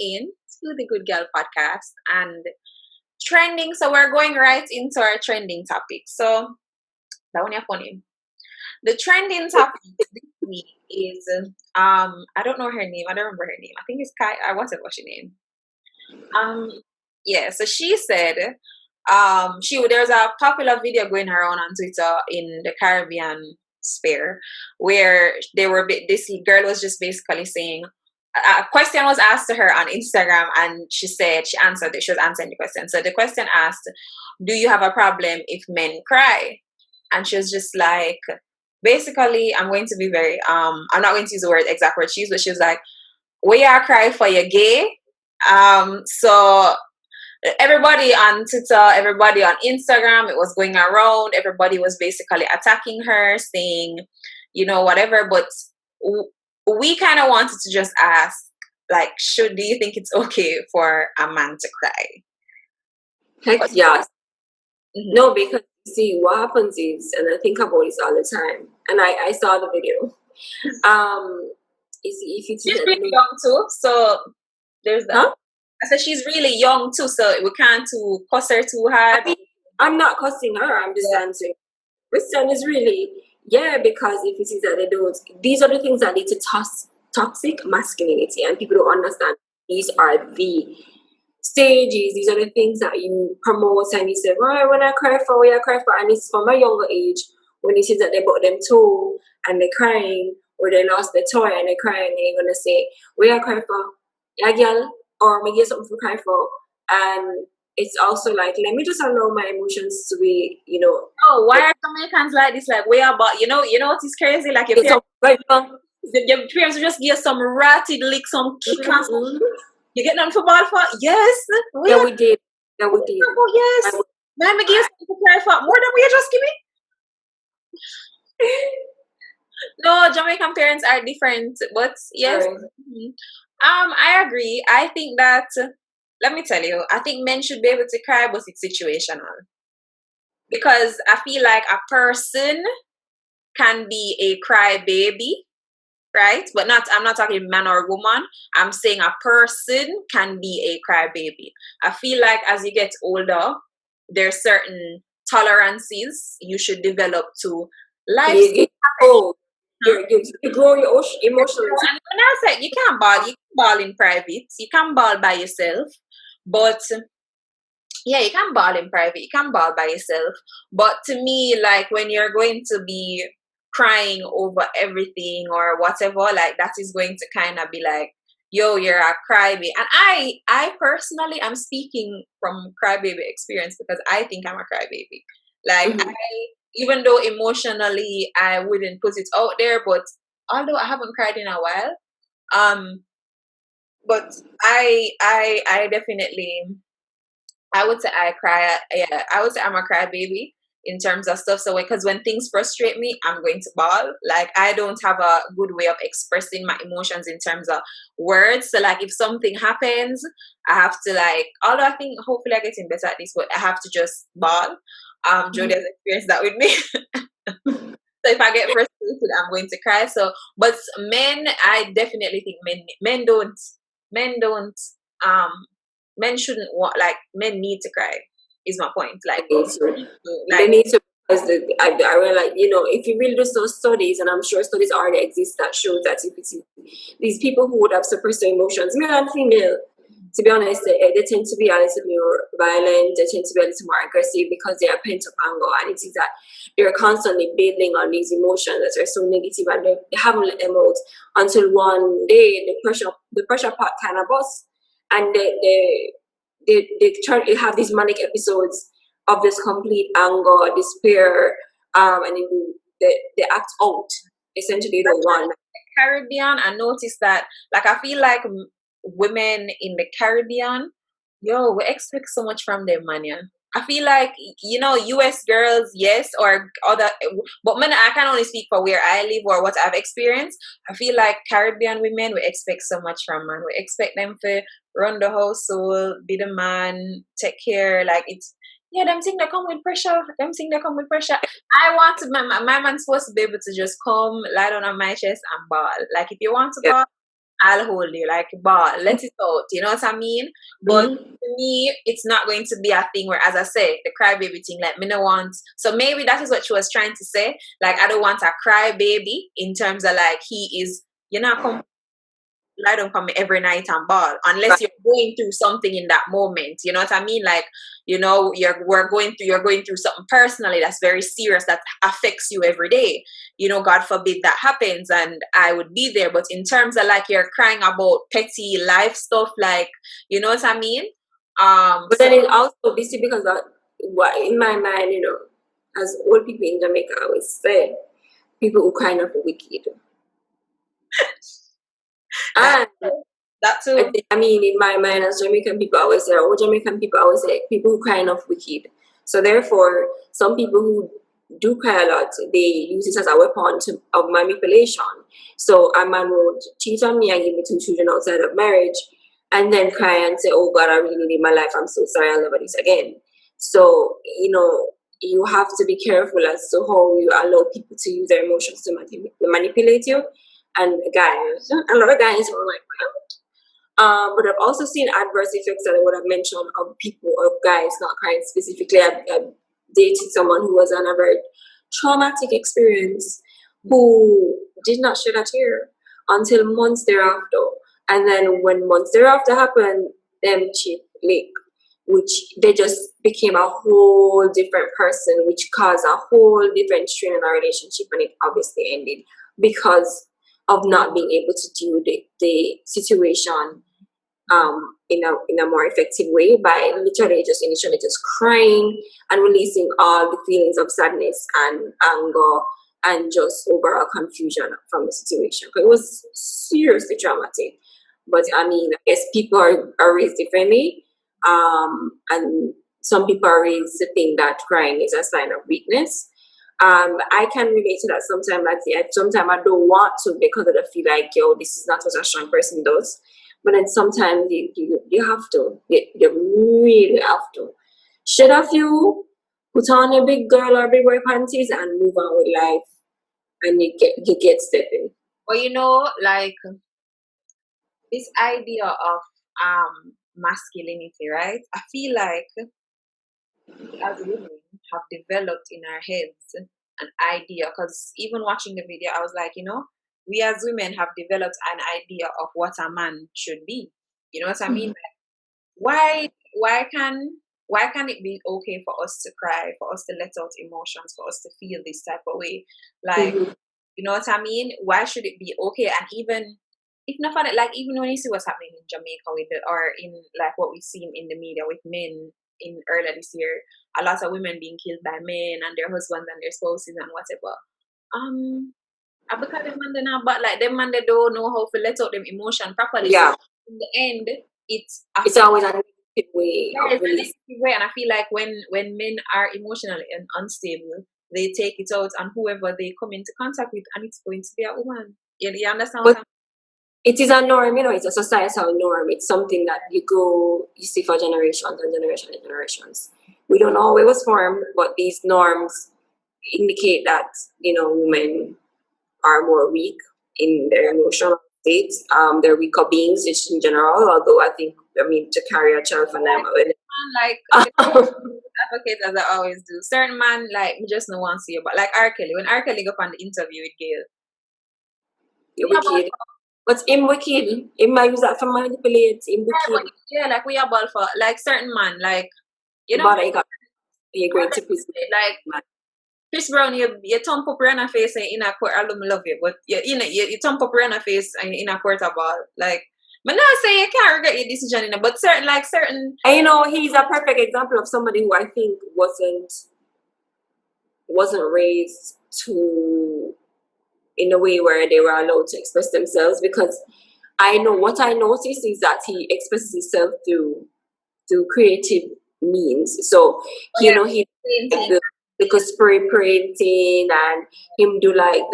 in to the Goodgal Podcast and trending. So we're going right into our trending topic. So that one you're funny. The trending topic this week is I don't know her name. I don't remember her name. I think it's Kai. I wasn't what's her name. Yeah. So she said there's a popular video going around on Twitter in the Caribbean sphere where this girl was just basically saying a question was asked to her on Instagram, and she said she answered it. She was answering the question. So the question asked, "Do you have a problem if men cry?" And she was just like, basically, I'm going to be very I'm not going to use the word exact word she used, but she was like, "We are cry for you gay." So everybody on Twitter, everybody on Instagram, it was going around. Everybody was basically attacking her, saying, whatever. But we kind of wanted to just ask, like, do you think it's okay for a man to cry? Heck yes. Mm-hmm. No, because see, what happens is, and I think about this all the time, and I saw the video. If it's she's really young too, so there's that. Huh? I said she's really young too, so we can't cuss her too hard. I mean, I'm not cussing her. I'm just answering. Question is really, because if it is that they don't, these are the things that lead to toxic masculinity, and people don't understand. These are the stages. These are the things that you promote, and you say, "Well, when I cry for, we I cry for," and it's from a younger age when it is that they bought them toe and they're crying, or they lost their toy and they're crying, and you're gonna say, "We I cry for, yeah, girl," or maybe something to cry for, and it's also like, let me just allow my emotions to be, Oh, why are Jamaicans like this? Like, way about, you know what is crazy? Like, your parents just give some ratted lick, some kick and stuff. You get nothing for ball for? Yes. We did. Yes. Man, me give something to cry for. More than we just give me. No, Jamaican parents are different, but yes. Right. I agree. I think that, let me tell you, I think men should be able to cry, but it's situational. Because I feel like a person can be a crybaby, right? But I'm not talking man or woman. I'm saying a person can be a crybaby. I feel like as you get older, there's certain tolerances you should develop to life. You grow your emotions. And when I said you can ball in private, you can ball by yourself, but yeah, you can ball in private, you can ball by yourself. But to me, like when you're going to be crying over everything or whatever, like that is going to kind of be like, yo, you're a crybaby. And I personally am speaking from crybaby experience because I think I'm a crybaby. Like even though emotionally I wouldn't put it out there, but although I haven't cried in a while, but I definitely, I would say I cry. Yeah, I would say I'm a crybaby in terms of stuff. So because when things frustrate me, I'm going to bawl. Like I don't have a good way of expressing my emotions in terms of words. So like if something happens, I have to like, although I think hopefully I'm getting better at this, but I have to just bawl. Jodie has experienced that with me. So if I get frustrated, I'm going to cry. So, but men, I definitely think men shouldn't want, like men need to cry is my point. Like they need to, because I realize, if you really do those studies, and I'm sure studies already exist that show that if it's these people who would have suppressed their emotions, male and female, to be honest, they tend to be a little more violent, they tend to be a little more aggressive because they are pent up anger, and it is that they're constantly building on these emotions that are so negative, and they haven't let them out until one day the pressure pot kind of busts, and they try to have these manic episodes of this complete anger, despair, and they act out. Essentially, the one. Caribbean, I noticed that, like, I feel like women in the Caribbean, we expect so much from them, man. Yeah. I feel like, US girls, yes, or other, but man, I can only speak for where I live or what I've experienced. I feel like Caribbean women, we expect so much from man. We expect them to run the household, be the man, take care. Like it's, them things that come with pressure. I want to, my man's supposed to be able to just come, lie down on my chest and bawl. Like if you want to bawl, I'll hold you, like ball, let it out, you know what I mean? But to me, it's not going to be a thing where, as I say, the crybaby thing, like me no want. So maybe that is what she was trying to say. Like I don't want a crybaby in terms of like he is, you're not lie down for me every night and ball unless you're going through something in that moment. You know what I mean? Like, you know, you're going through something personally that's very serious that affects you every day. You know, God forbid that happens and I would be there. But in terms of like you're crying about petty life stuff, like, you know what I mean? But then it also obviously because what in my mind, you know, as old people in Jamaica always say, people who kind of wicked. And that too. I mean, in my mind, as Jamaican people always say, or Jamaican people always say, people who kind of wicked. So therefore, some people who do cry a lot, they use it as a weapon of manipulation. So a man would cheat on me and give me 2 children outside of marriage, and then cry and say, "Oh God, I really need my life. I'm so sorry. I'll never do this again." So you know, you have to be careful as to how you allow people to use their emotions to manipulate you. And guys, a lot of guys are like, but I've also seen adverse effects that I would have mentioned of people, of guys not crying specifically. I've dated someone who was on a very traumatic experience who did not shed a tear until months thereafter. And then when months thereafter happened, them cheap leak, which they just became a whole different person, which caused a whole different strain in our relationship, and it obviously ended because of not being able to deal with the situation in a more effective way by literally just initially just crying and releasing all the feelings of sadness and anger and just overall confusion from the situation. It was seriously traumatic. But I mean, I guess people are raised differently. And some people are raised to think that crying is a sign of weakness. I can relate to that sometimes. Like, sometimes I don't want to because I feel like, yo, this is not what a strong person does. But then sometimes you have to. You really have to. Shed a few, put on a big girl or big boy panties and move on with life. And you get stepping. Well, you know, like this idea of masculinity, right? I feel like as women have developed in our heads an idea, because even watching the video, I was like, you know, we as women have developed an idea of what a man should be. You know what I mean? Like, why can it be okay for us to cry, for us to let out emotions, for us to feel this type of way? Like, you know what I mean? Why should it be okay? And even if not for that, like even when you see what's happening in Jamaica or in like what we've seen in the media with men in earlier this year, a lot of women being killed by men and their husbands and their spouses and whatever. Because them man they not, but like them man they don't know how to let out them emotion properly. Yeah. So in the end, it's always a negative way of release. And I feel like when men are emotionally and unstable, they take it out on whoever they come into contact with, and it's going to be a woman. You understand what I'm it is a norm, you know, it's a societal norm. It's something that you see for generations and generations and generations. We don't know how it was formed, but these norms indicate that, you know, women are more weak in their emotional states. They're weaker beings just in general, although I mean, to carry a child for them. like advocate as I always do. Certain man, like, me just no one see you, but like R. Kelly, when R. Kelly go on the interview with Gail. You're wicked. But him wicked. He might use that for manipulate. Him wicked. Yeah, like we are ball for like certain man, like you know. But you're going to prison. Like Chris Brown, you thump up Rihanna face in a court. I love you, but you thump up Rihanna face in a quarter ball. Like, but not say you can't regret your decision, but certain. And you know, he's a perfect example of somebody who I think wasn't raised to in a way where they were allowed to express themselves, because I know what I noticed is that he expresses himself through creative means. So you know, he like spray painting, and him do like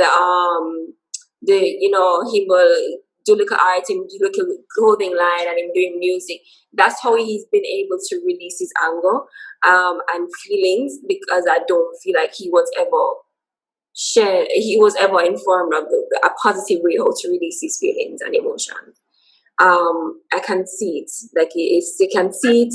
he will do like art, him do like a clothing line, and him doing music. That's how he's been able to release his anger and feelings, because I don't feel like he was ever he was ever informed of a positive way how to release his feelings and emotions. I can see it. Like you can see it.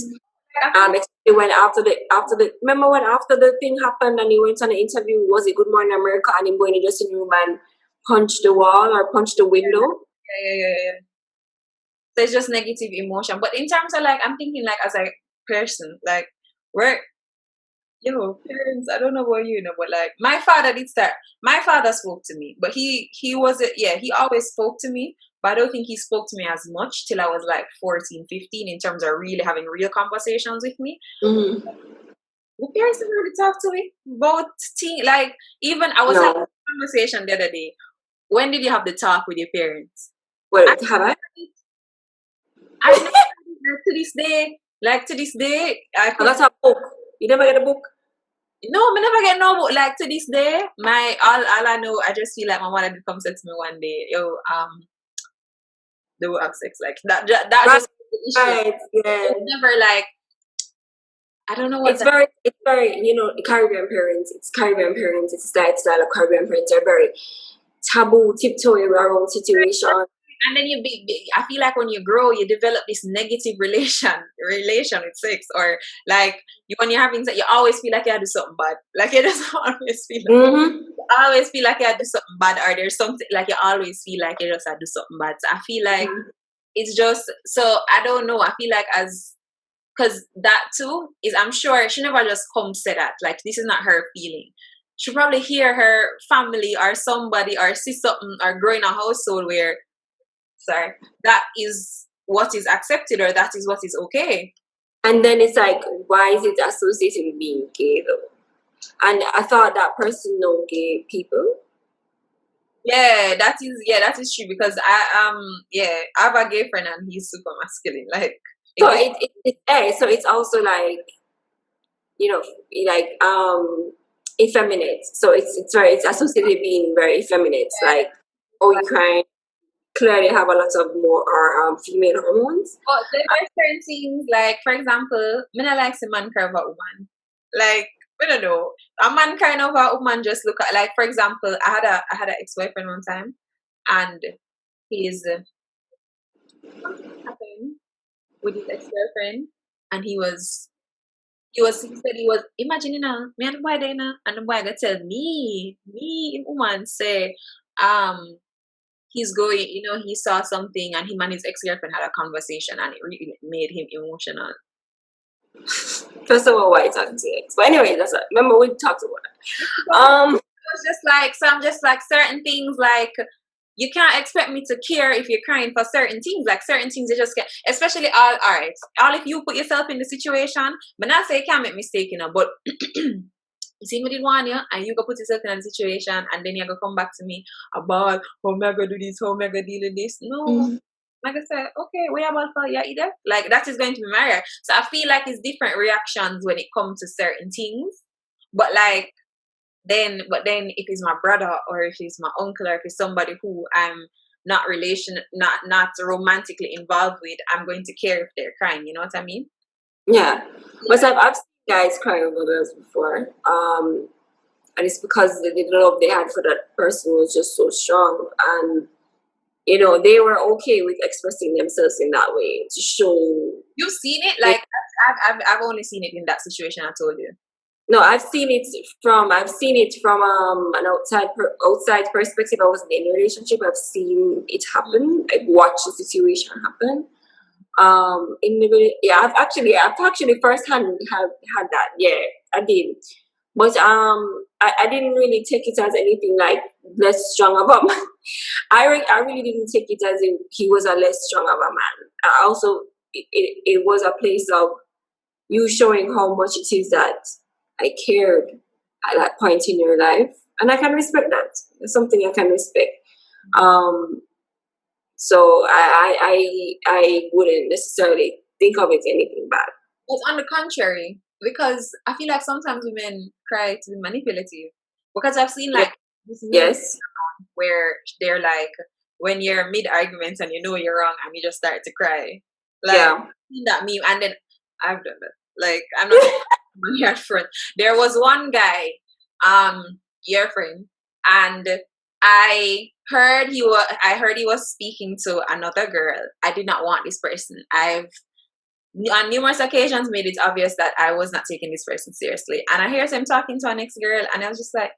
Especially when after the remember when after the thing happened and he went on an interview, was it Good Morning America, and him going in the dressing room and punch the wall or punch the window? Yeah. So it's just negative emotion. But in terms of like, I'm thinking like as a person, like parents, I don't know about you, but like my father spoke to me, but he wasn't, he always spoke to me, but I don't think he spoke to me as much till I was like 14, 15 in terms of really having real conversations with me. Mm-hmm. Well, parents never really talk to me about things, like even I was having a conversation the other day. When did you have the talk with your parents? Well, have I? I never, to this day, I got a book. You never get a book? No, I never get no book. Like to this day, all I know, I just feel like my mother did come say to me one day, they will have sex like that. That right, just the issue. Right, yeah. It's never like, I don't know what. It's very Caribbean parents. It's Caribbean parents. It's lifestyle of Caribbean parents are very taboo, tiptoeing around situation. And then I feel like when you grow, you develop this negative relation with sex, or like when you're having sex, you always feel like you had to do something bad. Like you just always feel like, I always feel like you had to do something bad, or there's something like you always feel like you just had to do something bad. So I feel like it's just, so I don't know. I feel like because that too is, I'm sure she never just come say that. Like this is not her feeling. She probably hear her family or somebody or see something or grow in a household where that is what is accepted, or that is what is okay. And then it's like, why is it associated with being gay though? And I thought that person know gay people. Yeah, that is true, because I have a gay friend and he's super masculine. Like so it's also like, like effeminate. So it's associated with being very effeminate. Like, you crying. Clearly have a lot of more female hormones. But there are certain things, like for example, me not like a man cry over a woman. Like, I don't know, a man crying over a woman just look at, like for example, I had an ex-boyfriend one time, and he's happened with his ex-girlfriend, and he said he was imagining me and the boy there, and the boy gonna tell me woman say he's going, he saw something, and him and his ex-girlfriend had a conversation, and it really made him emotional. First of all, why you talking to ex? But anyway, remember we talked about it. It's just like, so I'm just like, certain things, like you can't expect me to care if you're crying for certain things. Like certain things you just can't, especially all right. All if you put yourself in the situation, but not say you can't make mistake, but you see me did one year, and you go put yourself in a situation, and then you go come back to me about how am I gonna do this, how am I gonna deal with this. No. Like I said, okay, we about for you either. Like that is going to be my reaction. So I feel like it's different reactions when it comes to certain things. But then if it's my brother, or if it's my uncle, or if it's somebody who I'm not romantically involved with, I'm going to care if they're crying. You know what I mean? Yeah. But I've seen guys cry over girls before. And it's because the love they had for that person was just so strong, and they were okay with expressing themselves in that way to show. You've seen it, like I've only seen it in that situation I told you. No, I've seen it from an outside perspective. I wasn't in a relationship. I've seen it happen. I've watched the situation happen. I've actually firsthand had that. Yeah, I did. But I didn't really take it as anything like less strong of a man. I really didn't take it as if he was a less strong of a man. I also, it was a place of you showing how much it is that I cared at that point in your life, and I can respect that. It's something I can respect. So I wouldn't necessarily think of it anything bad. But on the contrary, because I feel like sometimes women cry to be manipulative. Because I've seen like this meme where they're like, when you're mid argument and you know you're wrong and you just start to cry. Like I've seen that meme, and then I've done it. Like I'm not your friend. There was one guy, your friend, and I heard he was speaking to another girl. I did not want this person. I've on numerous occasions made it obvious that I was not taking this person seriously. And I hear him talking to an ex girl, and I was just like,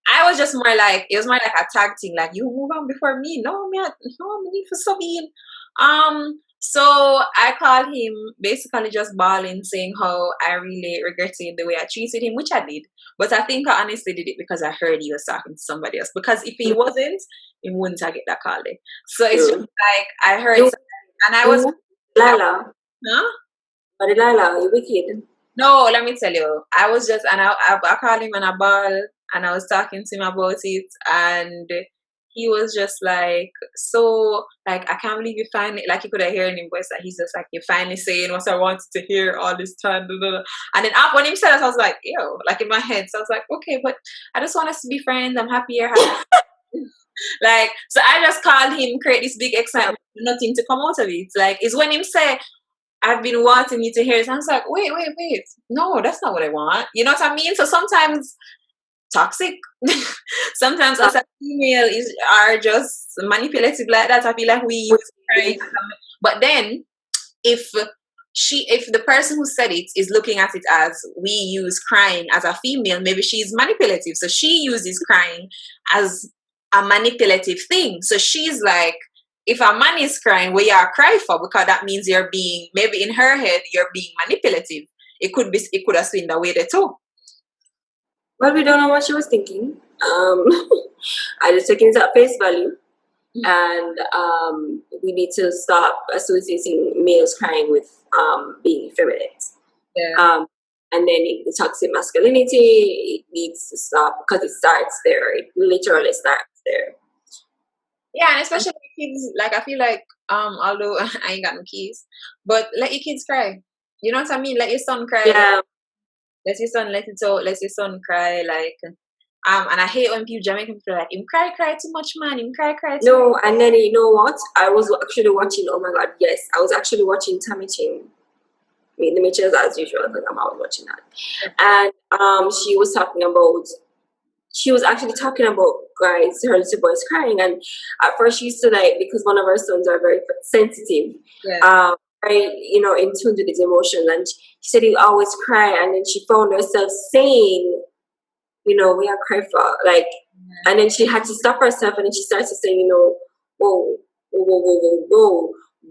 I was just more like, it was more like a tag thing, like, you move on before me. No, me, no, me need for Sabine. So I called him basically just bawling, saying how I really regretted the way I treated him, which I did. But I think I honestly did it because I heard he was talking to somebody else. Because if he wasn't, he wouldn't have get that call. So it's just like I heard something, and I was Lila. huh? But Lila, you wicked. No, let me tell you. I was just, and I called him and I bawled, and I was talking to him about it, and he was just like, so, like, I can't believe you finally, like, you could have heard in his voice that he's just like, you're finally saying what I wanted to hear all this time. Blah, blah, blah. And then when he said that, I was like, ew, like in my head. So I was like, okay, but I just want us to be friends. I'm happy you're happy. Like, so I just called him, create this big excitement, nothing to come out of it. Like, it's when him say, I've been wanting you to hear this. And I was like, wait. No, that's not what I want. You know what I mean? So sometimes toxic. Sometimes us as female are just manipulative like that. I feel like we use crying. But then if the person who said it is looking at it as we use crying as a female, maybe she's manipulative. So she uses crying as a manipulative thing. So she's like, if a man is crying, what you are crying for? Because that means you're being, maybe in her head, you're being manipulative. It could have swing the way there too. Well, we don't know what she was thinking. I just took it at face value. And we need to stop associating males crying with being effeminate. Yeah. And then the toxic masculinity, it needs to stop because it starts there. It literally starts there. Yeah, and especially kids, like, I feel like, although I ain't got no kids, but let your kids cry. You know what I mean? Let your son cry. Yeah. Let your son let your son cry, like, and I hate when people Jamaican people are like, him cry too much, man. Him cry too much. No, and then you know what? I was actually watching, oh my god, yes. I was actually watching Tammy Ching. The Mitchells as usual, because I'm always watching that. And she was actually talking about guys, her little boys crying, and at first she used to like, because one of her sons are very sensitive, very, in tune with his emotions, and she said he always cry, and then she found herself saying, we are cry for, like, and then she had to stop herself, and then she started to say, whoa,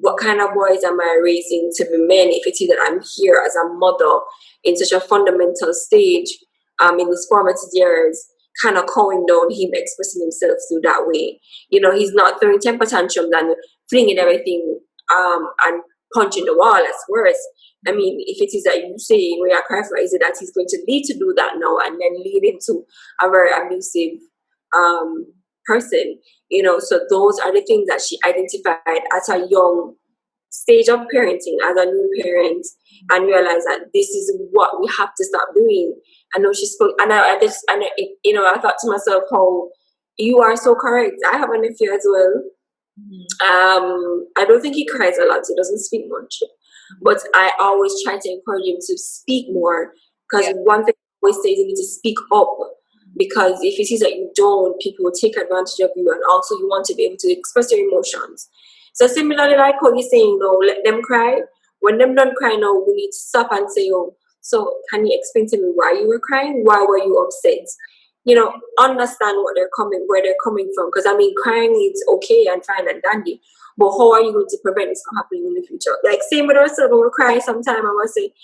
what kind of boys am I raising to be men if it is that I'm here as a mother in such a fundamental stage, in his formative years, kind of calling down him expressing himself through that way. He's not throwing temper tantrums and flinging everything and punching the wall. That's worse. I mean, if it is that you say we are cry for, is it that he's going to need to do that now and then lead into a very abusive person? So those are the things that she identified at a young stage of parenting, as a new parent, and realized that this is what we have to stop doing. I know she spoke, and I thought to myself, how you are so correct. I have a nephew as well. I don't think he cries a lot. He doesn't speak much, but I always try to encourage him to speak more, because one thing I always say is you need to speak up, because if it is that you don't, people will take advantage of you, and also you want to be able to express your emotions. So similarly, like how you're saying, let them cry. When them done cry now, we need to stop and say, so can you explain to me why you were crying? Why were you upset? Understand where they're coming from. Because I mean, crying is okay and fine and dandy, but how are you going to prevent this from happening in the future? Like, same with ourselves, when we cry sometime, I must say,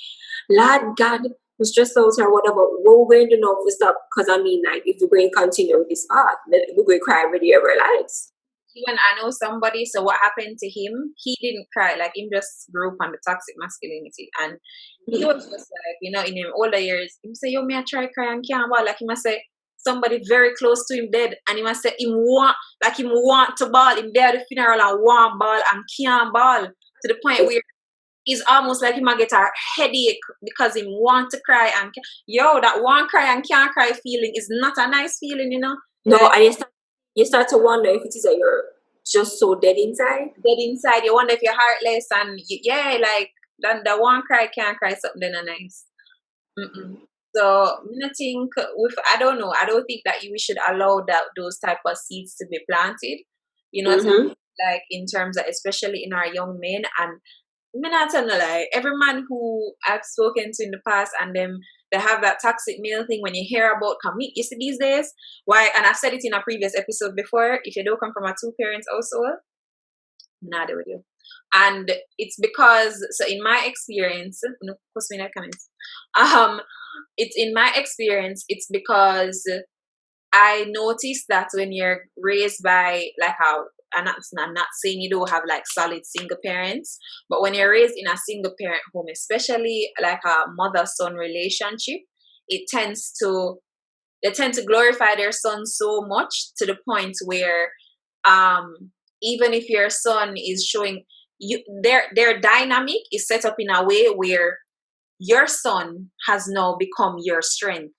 Lord God, we're stressed out or whatever. We're going to know if we stop. Because I mean, like, if we're going to continue with this path, then we're going to cry every day of our lives. Even I know somebody, so what happened to him, he didn't cry, like, him just grew up on the toxic masculinity, and he was just like, in him older years, he say, me I try cry and can't ball, like, he must say somebody very close to him dead, and he must say him want to ball, him there at the funeral and want ball and can't ball, to the point where it's almost like he might get a headache because he want to cry, and that want cry and can't cry feeling is not a nice feeling, No, and you start to wonder if it is that you're just so dead inside. You wonder if you're heartless, and like the one cry can't cry something nice. So I think I don't know. I don't think that we should allow that those type of seeds to be planted. You know, like in terms of especially in our young men. And me not tell no lie. Every man who I've spoken to in the past and them they have that toxic male thing when you hear about commit. You see these days why, and I've said it in a previous episode before. If you don't come from a 2 parents household, I'm not there with you. And it's because so in my experience, no, post me in the comments. It's in my experience, it's because I noticed that when you're raised by like how I'm not saying you don't have like solid single parents, but when you're raised in a single parent home, especially like a mother-son relationship, it tends to they tend to glorify their son so much to the point where even if your son is showing you their dynamic is set up in a way where your son has now become your strength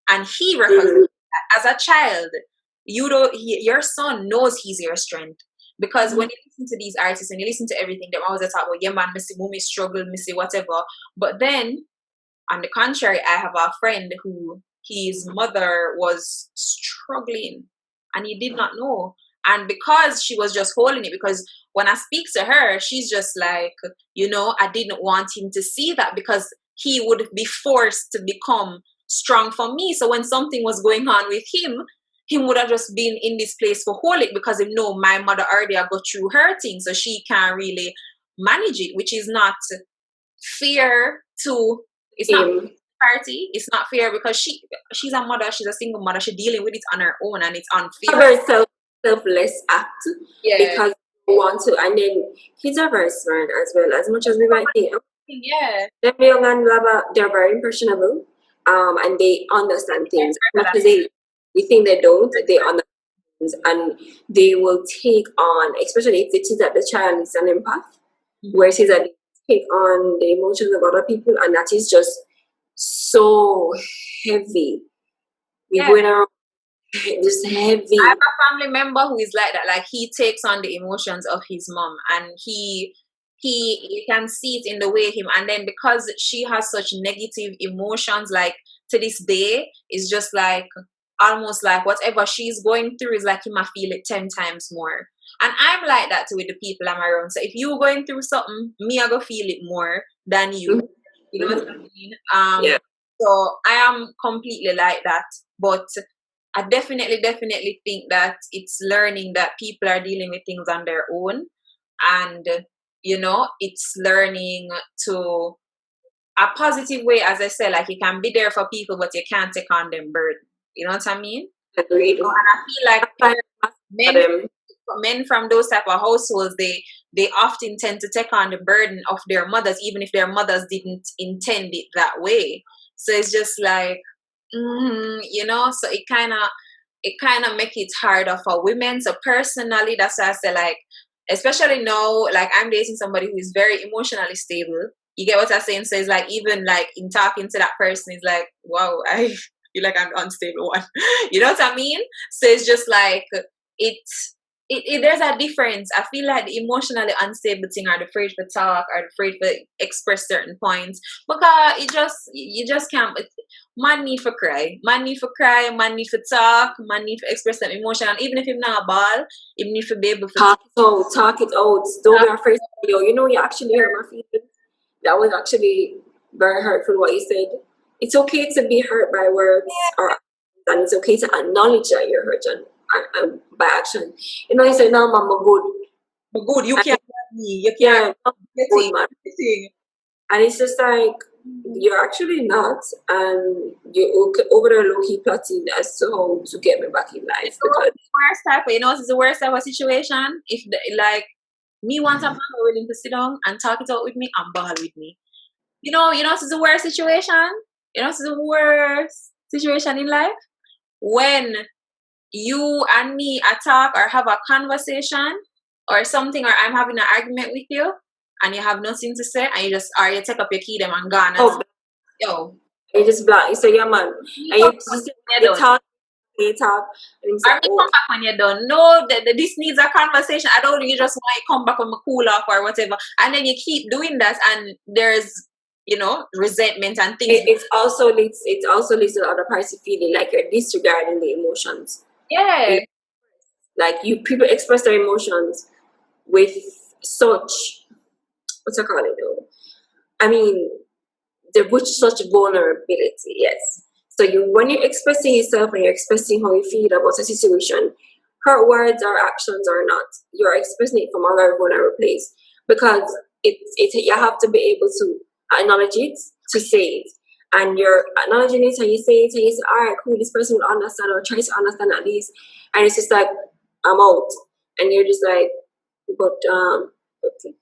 and he recognizes that as a child your son knows he's your strength because when you listen to these artists and you listen to everything they always talk about, yeah man, missy mommy struggle, missy whatever, but then on the contrary, I have a friend who his mother was struggling and he did not know. And because she was just holding it, because when I speak to her, she's just like, I didn't want him to see that because he would be forced to become strong for me. So when something was going on with him, he would have just been in this place for hold it because my mother already got through her thing, so she can't really manage it, which is not fair to it's not party. It's not fair because she's a mother, she's a single mother, she's dealing with it on her own and it's unfair. Very selfless act because you want to, and then kids are very smart as well, as much as we might think. Yeah. They're young and they're very impressionable, and they understand things. As much as we think they don't, they understand things, and they will take on, especially if it is that the child is an empath, where it is that they take on the emotions of other people, and that is just so heavy. We're going around just heavy. I have a family member who is like that. Like he takes on the emotions of his mom, and you can see it in the way him. And then because she has such negative emotions, like to this day, it's just like almost like whatever she's going through is like you might feel it 10 times more. And I'm like that too with the people I'm around. So if you're going through something, me I go feel it more than you. You know what I mean? So I am completely like that, but I definitely think that it's learning that people are dealing with things on their own, and it's learning to a positive way, as I said, like you can be there for people, but you can't take on them burden. You know what I mean? Agreed. And I feel like men from those type of households, they often tend to take on the burden of their mothers, even if their mothers didn't intend it that way. So it's just like, so it kind of make it harder for women. So personally, that's why I say, like, especially now, like I'm dating somebody who is very emotionally stable. You get what I'm saying? So it's like, even like in talking to that person, it's like, wow, I feel like I'm the unstable one. You know what I mean? So it's just like there's a difference. I feel like the emotionally unstable thing are afraid to talk, are afraid to express certain points, because you just can't. Man need for cry, man need for talk, man need for express some emotion, and even if you're not a ball, you need to be able to talk it out. Don't be afraid. You actually hurt my feelings. That was actually very hurtful what you said. It's okay to be hurt by words, and it's okay to acknowledge that you're hurt and by action. You say, no, mom, I'm good. But good, you can't have me. You can't good, man. And it's just like, you're actually not, and you're over there low-key plotting as to how to get me back in life. It's the worst type of situation. If me want a man willing to sit down and talk it out with me and ball with me. It's the worst situation. It's the worst situation in life when you and me talk or have a conversation or something, or I'm having an argument with you and you have nothing to say and you take up your key them and gone. And you just blank. You say, yeah, man. And you talk. And or come back when you're done. No, this needs a conversation. I don't. You just want to come back when I cool off or whatever, and then you keep doing that, and there's resentment and things. It also leads to other parties feeling like you're disregarding the emotions. Yeah. Like people express their emotions with such, what's I call it though? I mean, with such vulnerability, yes. So when you're expressing yourself and you're expressing how you feel about a situation, her words or actions or not, you're expressing it from a very vulnerable place, because you have to be able to acknowledge it, to say it, and you're acknowledging it and you say it and you say, all right, cool, this person will understand or try to understand at least, and it's just like, I'm out, and you're just like, but okay.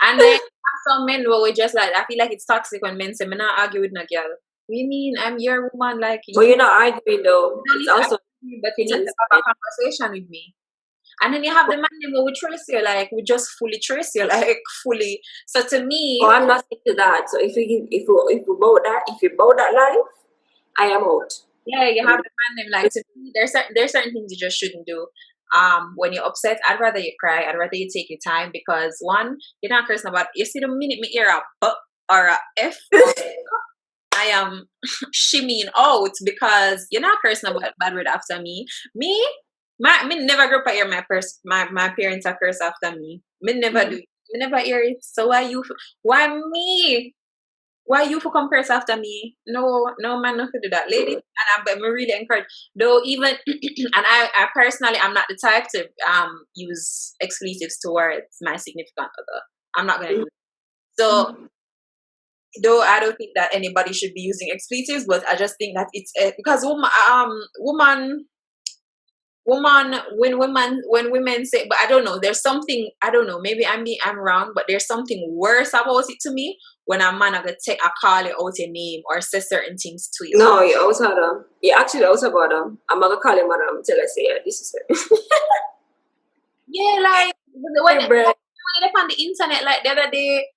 And then some men were just like, I feel like it's toxic when men say, "I'm not argue with no girl." What do you mean? I'm your woman, like. But you're not arguing though. It's also, but you need to have a conversation with me. And then you have the man who will trace you, like, we just fully trace you, like, fully. So to me, oh, I'm not into that. So if you bow that life, I am out. Yeah, you have the man like, to me, there's certain things you just shouldn't do. When you're upset, I'd rather you cry. I'd rather you take your time, because one, you're not cursing about. You see, the minute me hear a "b" or a "f," I am shimmying out, because you're not cursing about bad word after me. Me never grew up hear my parents are curse after me. Me never do. Me never hear it. So why me? Why you for come curse after me? No man, not to do that, lady. And I'm really encouraged. Though even, and I personally, I'm not the type to use expletives towards my significant other. I'm not gonna do it. So, though I don't think that anybody should be using expletives, but I just think that it's because woman, when women say, but I don't know, there's something, I don't know, maybe I'm wrong, but there's something worse about it to me when a man gonna take a call you out your name or say certain things to you. No, you also had them. You actually also got them. I'm not gonna call him madam until I say, yeah, this is it. Yeah, like when you're on the internet, like the other day,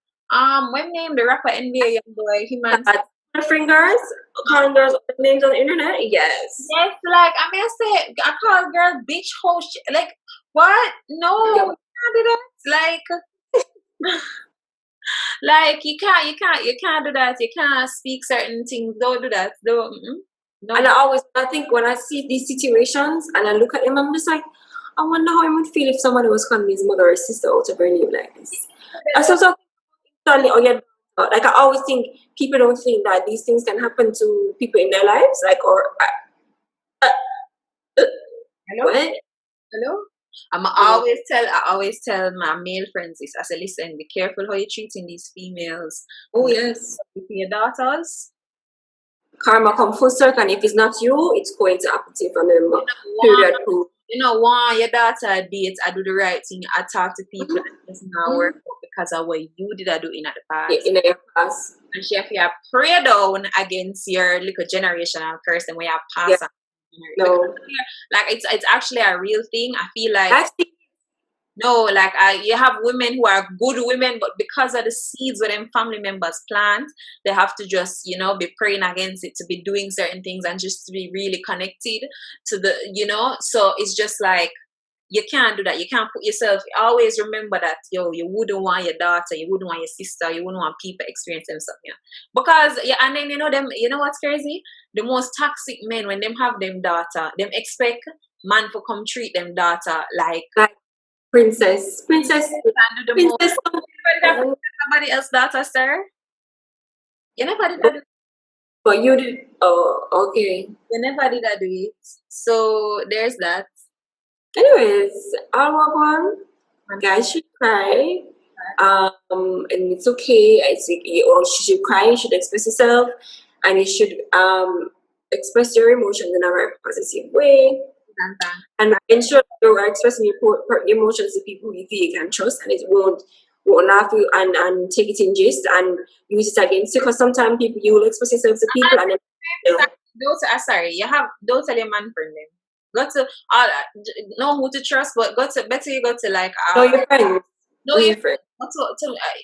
when name the rapper NBA young boy, he man. Different girls, calling girls names on the internet. Yes. Yes, like I mean, I say I call a girl bitch, host. Like what? No, you can't do that. Like you can't do that. You can't speak certain things. Don't do that. Don't. No. And I think when I see these situations and I look at him, I'm just like, I wonder how he would feel if somebody was calling his mother or his sister out of her name like this. I so like I always think people don't think that these things can happen to people in their lives, like Hello? What? Hello? I always tell my male friends this. I say, listen, be careful how you're treating these females. Oh yes. With your daughters. Karma come full circle, and if it's not you, it's going to happen to you from them. Period. One, your daughter dates, I do the right thing, I talk to people that does not work out because of what you did I do in the past. In your past. And she have to pray down against your little generational curse and we have passed on. No. Like it's actually a real thing. I feel like no, like you have women who are good women, but because of the seeds where them family members plant, they have to just, be praying against it, to be doing certain things and just to be really connected to the, so it's just like, you can't do that. You can't put yourself, always remember that, you wouldn't want your daughter, you wouldn't want your sister, you wouldn't want people experiencing something. Because, and then, what's crazy? The most toxic men, when them have them daughter, them expect man to come treat them daughter like princess. Somebody else's daughter, sir. You never did that. But you did. Oh, okay. You never did that do it. So there's that. Anyways, I'll walk on. Guys should cry. And it's okay. I think you should cry. You should express yourself, and you should express your emotions in a very positive way. And ensure you are expressing your emotions to people you feel you can trust, and it won't laugh you and take it in jest and use it against you. Because sometimes you will express yourself to people and then don't tell your man friend them. Go to know who to trust, but better you go to like know your friends. Know your friends.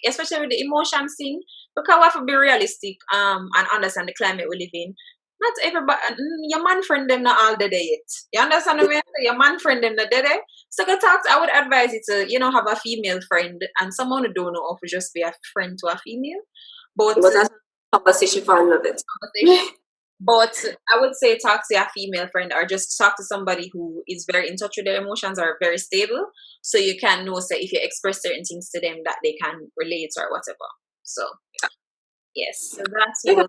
Especially with the emotions thing, because we have to be realistic and understand the climate we live in. Not everybody, your man friend them not all the day yet. You understand what I mean? Your man friend them not day. So go talk. I would advise you to, have a female friend and someone who don't know if just be a friend to a female. But It was a conversation for another conversation. But I would say talk to a female friend or just talk to somebody who is very in touch with their emotions or very stable, so you can know, say, if you express certain things to them that they can relate or whatever. So yes, so that was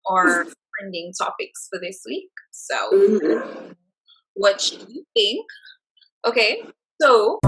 our trending topics for this week. So what you think? Okay, so